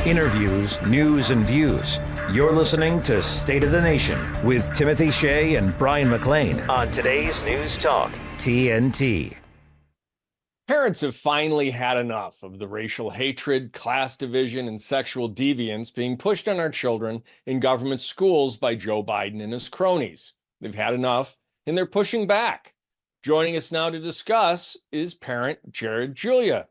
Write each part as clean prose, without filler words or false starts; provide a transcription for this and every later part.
Interviews, news, and views. You're listening to State of the Nation with Timothy Shea and Brian McLean on today's News Talk, TNT. Parents have finally had enough of the racial hatred, class division, and sexual deviance being pushed on our children in government schools by Joe Biden and his cronies. They've had enough, and they're pushing back. Joining us now to discuss is parent Jared Julia.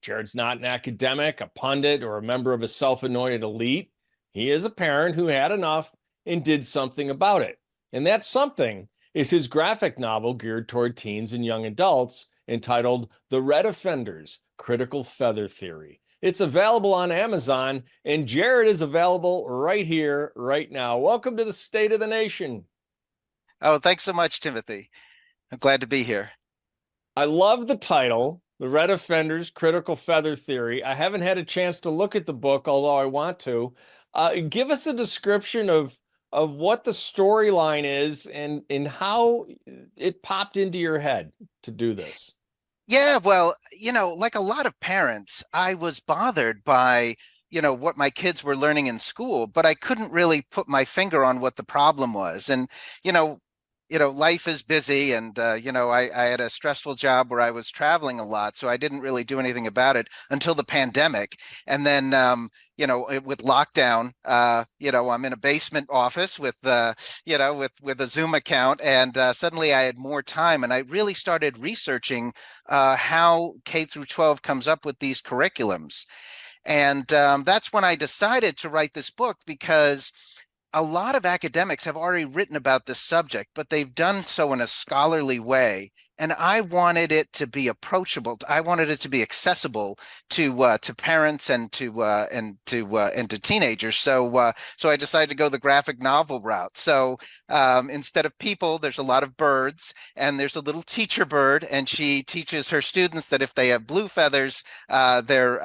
Jared's not an academic, a pundit, or a member of a self-anointed elite. He is a parent who had enough and did something about it. And that something is his graphic novel geared toward teens and young adults entitled The Red Offenders, Critical Feather Theory. It's available on Amazon, and Jared is available right here, right now. Welcome to the State of the Nation. Oh, thanks so much, Timothy. I'm glad to be here. I love the title, The Red Offenders, Critical Feather Theory. I haven't had a chance to look at the book, although I want to. Give us a description of what the storyline is and how it popped into your head to do this. Yeah, well, like a lot of parents, I was bothered by, what my kids were learning in school, but I couldn't really put my finger on what the problem was. And, life is busy, and I had a stressful job where I was traveling a lot, so I didn't really do anything about it until the pandemic. And then with lockdown, I'm in a basement office with with a Zoom account, and suddenly I had more time, and I really started researching how K through 12 comes up with these curriculums. And that's when I decided to write this book, because a lot of academics have already written about this subject, but they've done so in a scholarly way. And I wanted it to be approachable. I wanted it to be accessible to parents and to teenagers. So I decided to go the graphic novel route. So instead of people, there's a lot of birds, and there's a little teacher bird, and she teaches her students that if they have blue feathers, they're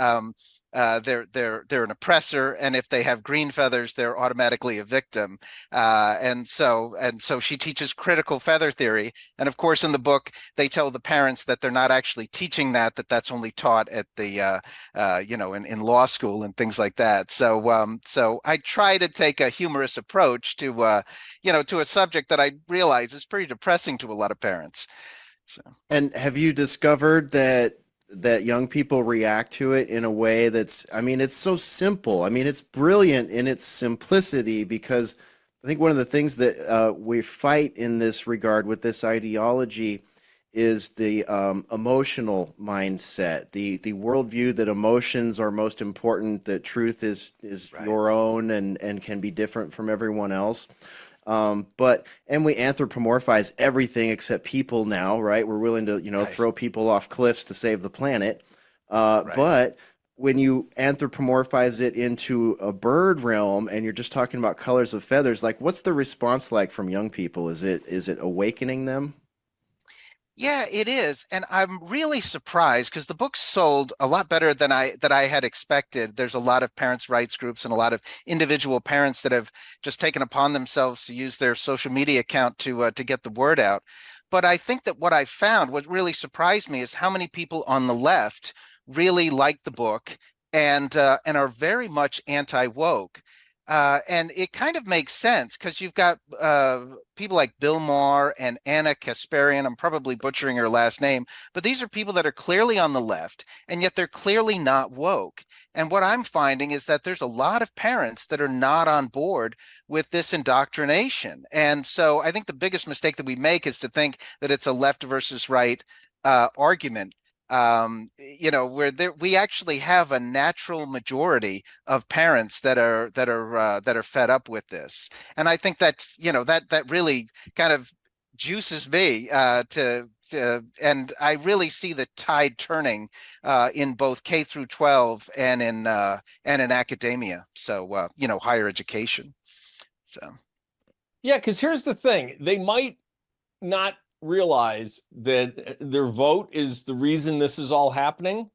an oppressor, and if they have green feathers, they're automatically a victim. And so she teaches critical feather theory. And of course, in the book, they tell the parents that they're not actually teaching that's only taught at the in law school and things like that. So I try to take a humorous approach to a subject that I realize is pretty depressing to a lot of parents. So. And have you discovered that young people react to it in a way it's so simple. It's brilliant in its simplicity, because I think one of the things that we fight in this regard with this ideology is the emotional mindset, the worldview that emotions are most important, that truth is right, your own and can be different from everyone else. And we anthropomorphize everything except people now, right? We're willing to, Right. throw people off cliffs to save the planet. Right. But when you anthropomorphize it into a bird realm and you're just talking about colors of feathers, like, what's the response like from young people? Is it awakening them? Yeah, it is. And I'm really surprised, because the book sold a lot better than I had expected. There's a lot of parents' rights groups and a lot of individual parents that have just taken upon themselves to use their social media account to get the word out. But I think that what I found, what really surprised me, is how many people on the left really like the book and are very much anti-woke. And it kind of makes sense, because you've got people like Bill Maher and Anna Kasparian. I'm probably butchering her last name, but these are people that are clearly on the left, and yet they're clearly not woke. And what I'm finding is that there's a lot of parents that are not on board with this indoctrination. And so I think the biggest mistake that we make is to think that it's a left versus right argument. Where we actually have a natural majority of parents that are fed up with this. And I think that really kind of juices me and I really see the tide turning in both K through 12 and in academia. So higher education. So Yeah, because here's the thing. They might not realize that their vote is the reason this is all happening.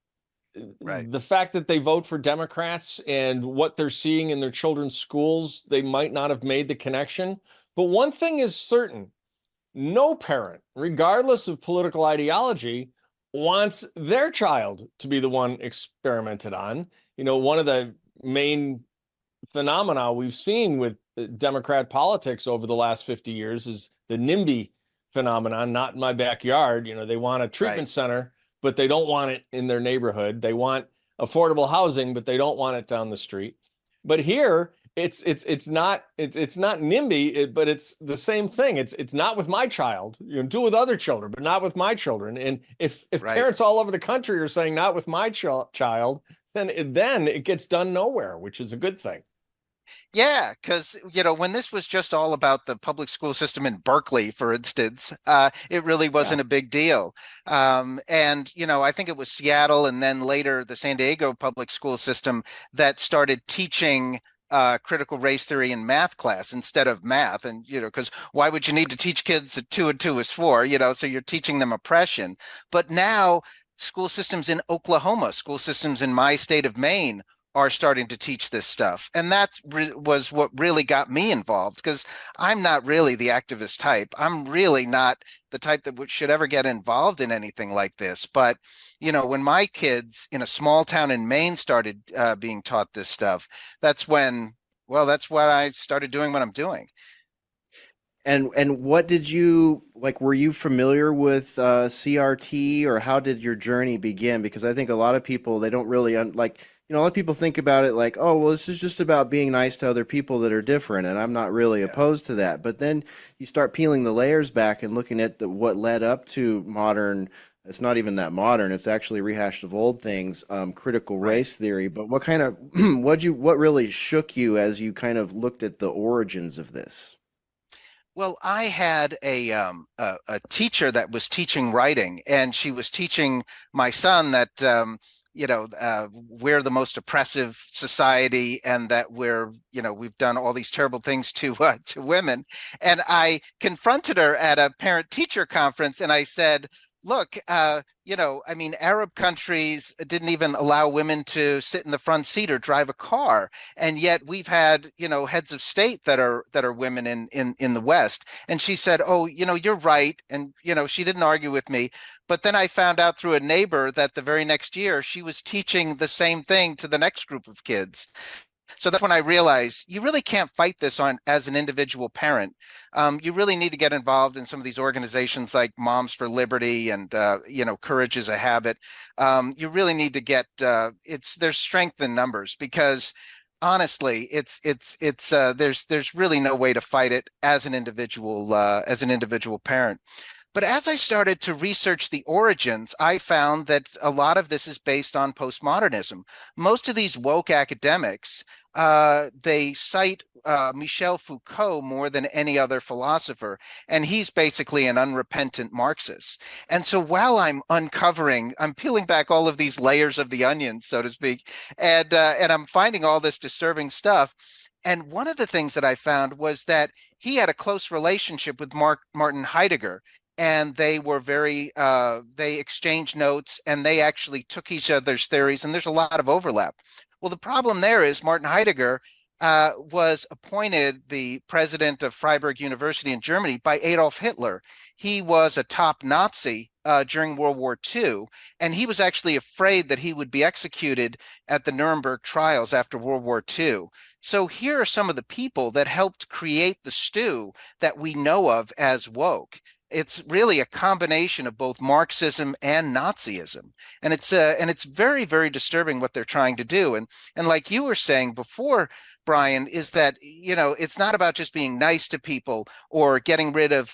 Right. The fact that they vote for Democrats and what they're seeing in their children's schools, they might not have made the connection. But one thing is certain: no parent, regardless of political ideology, wants their child to be the one experimented on. One of the main phenomena we've seen with Democrat politics over the last 50 years is the NIMBY phenomenon, not in my backyard. They want a treatment center, but they don't want it in their neighborhood. They want affordable housing, but they don't want it down the street. But here, it's not NIMBY, but it's the same thing. It's not with my child. Do it with other children, but not with my children. And if parents all over the country are saying not with my child, then it gets done nowhere, which is a good thing. Yeah, because when this was just all about the public school system in Berkeley, for instance, it really wasn't a big deal. And I think it was Seattle and then later the San Diego public school system that started teaching critical race theory in math class instead of math. And because why would you need to teach kids that 2 and 2 is 4? So you're teaching them oppression. But now school systems in Oklahoma, school systems in my state of Maine are starting to teach this stuff. And that was what really got me involved, because I'm not really the activist type. I'm really not the type that should ever get involved in anything like this. But, when my kids in a small town in Maine started being taught this stuff, that's when I started doing what I'm doing. And what did you like? Were you familiar with CRT, or how did your journey begin? Because I think a lot of people, they don't really a lot of people think about it like, oh, well, this is just about being nice to other people that are different, and I'm not really opposed to that. But then you start peeling the layers back and looking at what led up to modern. It's not even that modern. It's actually rehashed of old things, critical race theory. But what kind of what really shook you as you kind of looked at the origins of this? Well, I had a teacher that was teaching writing, and she was teaching my son that we're the most oppressive society, and that we've done all these terrible things to women. And I confronted her at a parent-teacher conference, and I said, look, Arab countries didn't even allow women to sit in the front seat or drive a car, and yet we've had, heads of state that are women in the West. And she said, oh, you're right, and she didn't argue with me. But then I found out through a neighbor that the very next year she was teaching the same thing to the next group of kids. So that's when I realized you really can't fight this as an individual parent. You really need to get involved in some of these organizations like Moms for Liberty and Courage is a Habit. You really need to get there's strength in numbers, because honestly, there's really no way to fight it as an individual parent. But as I started to research the origins, I found that a lot of this is based on postmodernism. Most of these woke academics, they cite Michel Foucault more than any other philosopher, and he's basically an unrepentant Marxist. And so while I'm peeling back all of these layers of the onion, so to speak, and I'm finding all this disturbing stuff. And one of the things that I found was that he had a close relationship with Martin Heidegger. And they were they exchanged notes, and they actually took each other's theories, and there's a lot of overlap. Well, the problem there is Martin Heidegger was appointed the president of Freiburg University in Germany by Adolf Hitler. He was a top Nazi during World War II, and he was actually afraid that he would be executed at the Nuremberg trials after World War II. So here are some of the people that helped create the stew that we know of as woke. It's really a combination of both Marxism and Nazism, and it's very, very disturbing what they're trying to do. And like you were saying before, Brian, is that it's not about just being nice to people or getting rid of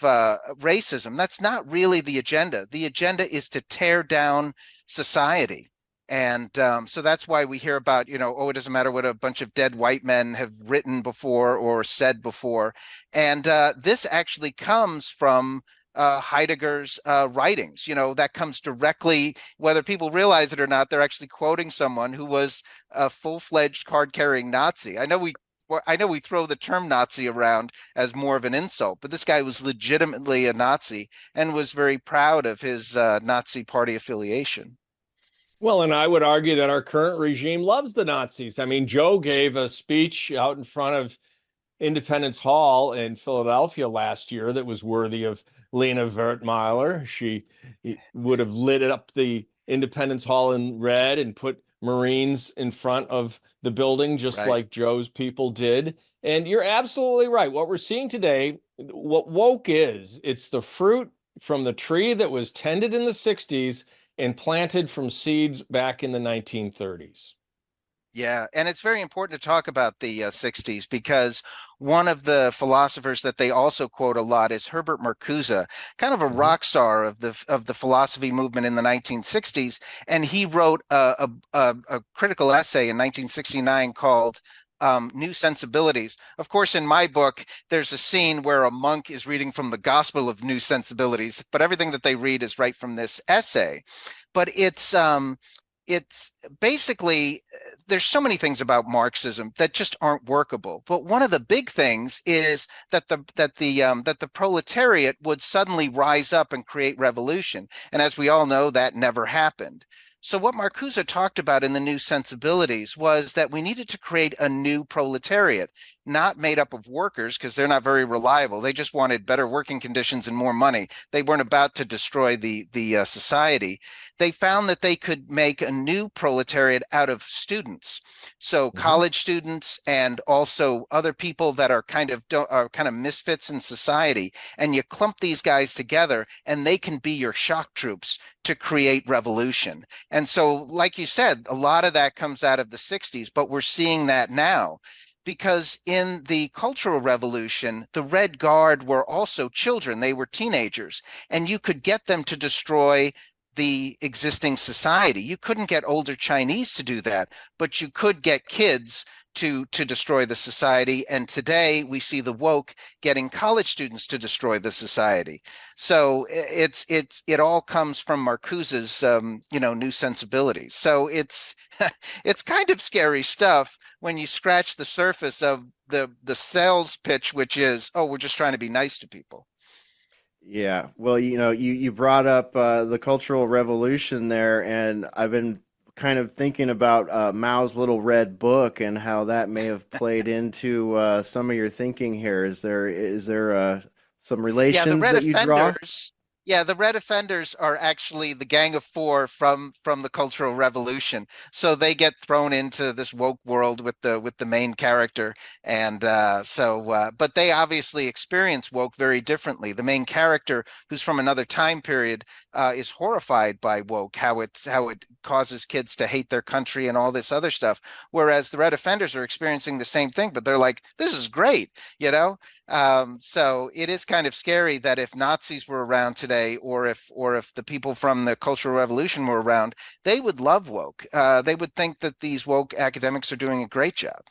racism. That's not really the agenda. The agenda is to tear down society. And so that's why we hear about, it doesn't matter what a bunch of dead white men have written before or said before. And this actually comes from Heidegger's writings. That comes directly, whether people realize it or not, they're actually quoting someone who was a full-fledged card-carrying Nazi. I know we throw the term Nazi around as more of an insult, but this guy was legitimately a Nazi and was very proud of his Nazi party affiliation. Well, and I would argue that our current regime loves the Nazis. I mean, Joe gave a speech out in front of Independence Hall in Philadelphia last year that was worthy of Lena Wertmeiler. She would have lit up the Independence Hall in red and put Marines in front of the building just Right. like Joe's people did. And you're absolutely right. What we're seeing today, what woke is, it's the fruit from the tree that was tended in the 60s and planted from seeds back in the 1930s. Yeah, and it's very important to talk about the 60s because one of the philosophers that they also quote a lot is Herbert Marcuse, kind of a Mhm. rock star of the philosophy movement in the 1960s, and he wrote a critical essay in 1969 called New Sensibilities. Of course, in my book, there's a scene where a monk is reading from the Gospel of New Sensibilities, but everything that they read is right from this essay. But it's basically there's so many things about Marxism that just aren't workable. But one of the big things is that the proletariat would suddenly rise up and create revolution. And as we all know, that never happened. So what Marcuse talked about in the New Sensibilities was that we needed to create a new proletariat, not made up of workers, because they're not very reliable. They just wanted better working conditions and more money. They weren't about to destroy the society. They found that they could make a new proletariat out of students. So Mhm. college students and also other people that are kind of misfits in society. And you clump these guys together and they can be your shock troops to create revolution. And so, like you said, a lot of that comes out of the 60s, but we're seeing that now because in the Cultural Revolution, the Red Guard were also children, they were teenagers, and you could get them to destroy the existing society. You couldn't get older Chinese to do that, but you could get kids to destroy the society. And today we see the woke getting college students to destroy the society. So it all comes from Marcuse's New Sensibilities. So it's it's kind of scary stuff when you scratch the surface of the sales pitch, which is, oh, we're just trying to be nice to people. Yeah, well, you brought up the Cultural Revolution there, and I've been kind of thinking about Mao's Little Red Book and how that may have played into some of your thinking here. Is there some Yeah, relations that you draw? the red offenders are actually the Gang of Four from the Cultural Revolution. So they get thrown into this woke world with the main character, and but they obviously experience woke very differently. The main character, who's from another time period, is horrified by woke, how it causes kids to hate their country and all this other stuff. Whereas the red offenders are experiencing the same thing, but they're like, "This is great," you know. So it is kind of scary that if Nazis were around today, or if the people from the Cultural Revolution were around, they would love woke. They would think that these woke academics are doing a great job.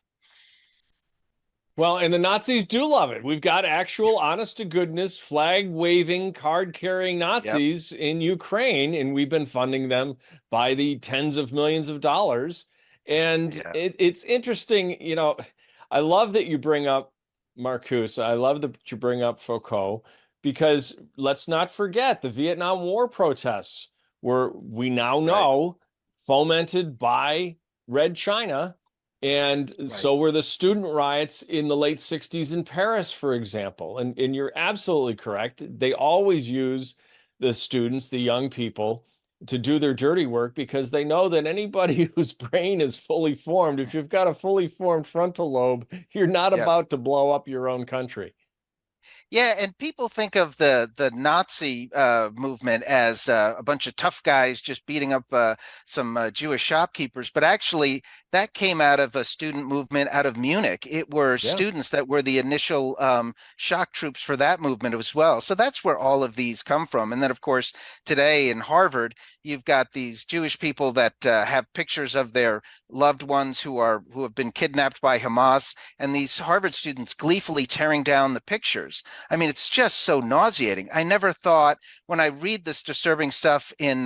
Well, and the Nazis do love it. We've got actual honest to goodness flag waving, card carrying Yep. Nazis in Ukraine, and we've been funding them by the tens of millions of dollars. And Yeah. it's interesting, I love that you bring up Marcuse. I love that you bring up Foucault, because let's not forget the Vietnam War protests were, we now Right. know, fomented by Red China, and Right. so were the student riots in the late 60s in Paris, for example. And you're absolutely correct. They always use the students, the young people, to do their dirty work, because they know that anybody whose brain is fully formed, if you've got a fully formed frontal lobe, you're not Yep. about to blow up your own country. Yeah, and people think of the Nazi movement as a bunch of tough guys just beating up some Jewish shopkeepers, but actually that came out of a student movement out of Munich. It were Yeah. students that were the initial shock troops for that movement as well. So that's where all of these come from. And then, of course, today in Harvard, you've got these Jewish people that have pictures of their loved ones who have been kidnapped by Hamas, and these Harvard students gleefully tearing down the pictures. I mean, it's just so nauseating. I never thought when I read this disturbing stuff in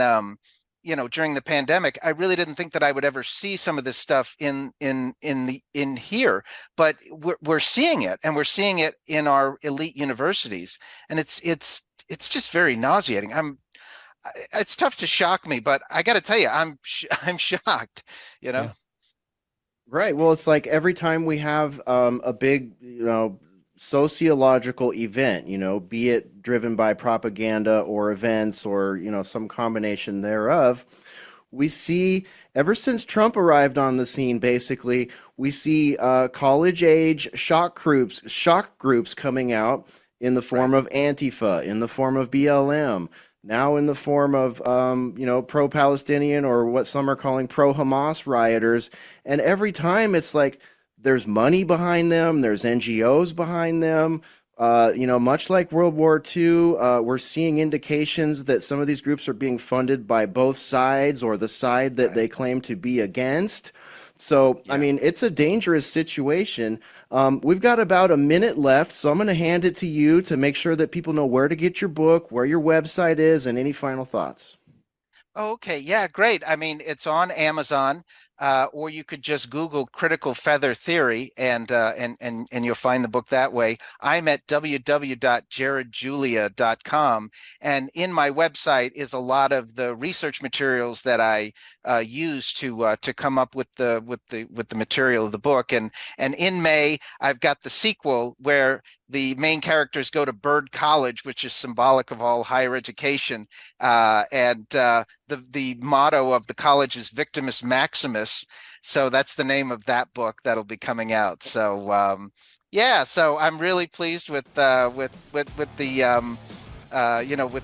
during the pandemic, I really didn't think that I would ever see some of this stuff in here, but we're seeing it, and we're seeing it in our elite universities, and it's just very nauseating. It's tough to shock me, but I got to tell you, I'm shocked, you know. Yeah. Right. Well, it's like every time we have a big, sociological event, be it driven by propaganda or events or, some combination thereof, We see, ever since Trump arrived on the scene, basically, we see college age shock groups coming out in the form of Antifa, in the form of BLM, now in the form of pro-Palestinian, or what some are calling pro-Hamas rioters. And every time it's like there's money behind them, there's NGOs behind them. Much like World War II, we're seeing indications that some of these groups are being funded by both sides, or the side that they claim to be against. So, I mean, it's a dangerous situation. We've got about a minute left, so I'm going to hand it to you to make sure that people know where to get your book, where your website is, and any final thoughts. Okay, yeah, great. I mean, it's on Amazon, or you could just Google Critical Feather Theory, and you'll find the book that way. I'm at www.jaredjulia.com, and in my website is a lot of the research materials that I use to come up with the material of the book. And in May, I've got the sequel where the main characters go to Byrd College, which is symbolic of all higher education, and the motto of the college is Victimus Maximus. So that's the name of that book that'll be coming out. So so I'm really pleased with the with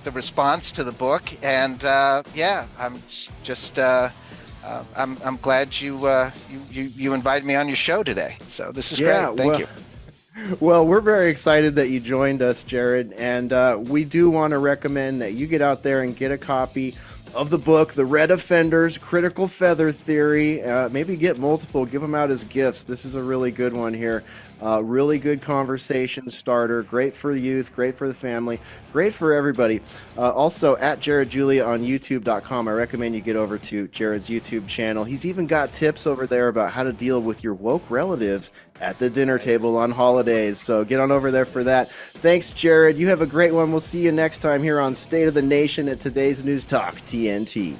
the response to the book, and I'm just I'm glad you invited me on your show today. So this is great. Thank you. Well, we're very excited that you joined us, Jared, and we do want to recommend that you get out there and get a copy of the book, The Red Offenders, Critical Feather Theory. Maybe get multiple, give them out as gifts. This is a really good one here. Really good conversation starter. Great for the youth, great for the family, great for everybody. Also, at Jared Julia on YouTube.com, I recommend you get over to Jared's YouTube channel. He's even got tips over there about how to deal with your woke relatives at the dinner table on holidays. So get on over there for that. Thanks, Jared. You have a great one. We'll see you next time here on State of the Nation at today's News Talk TNT.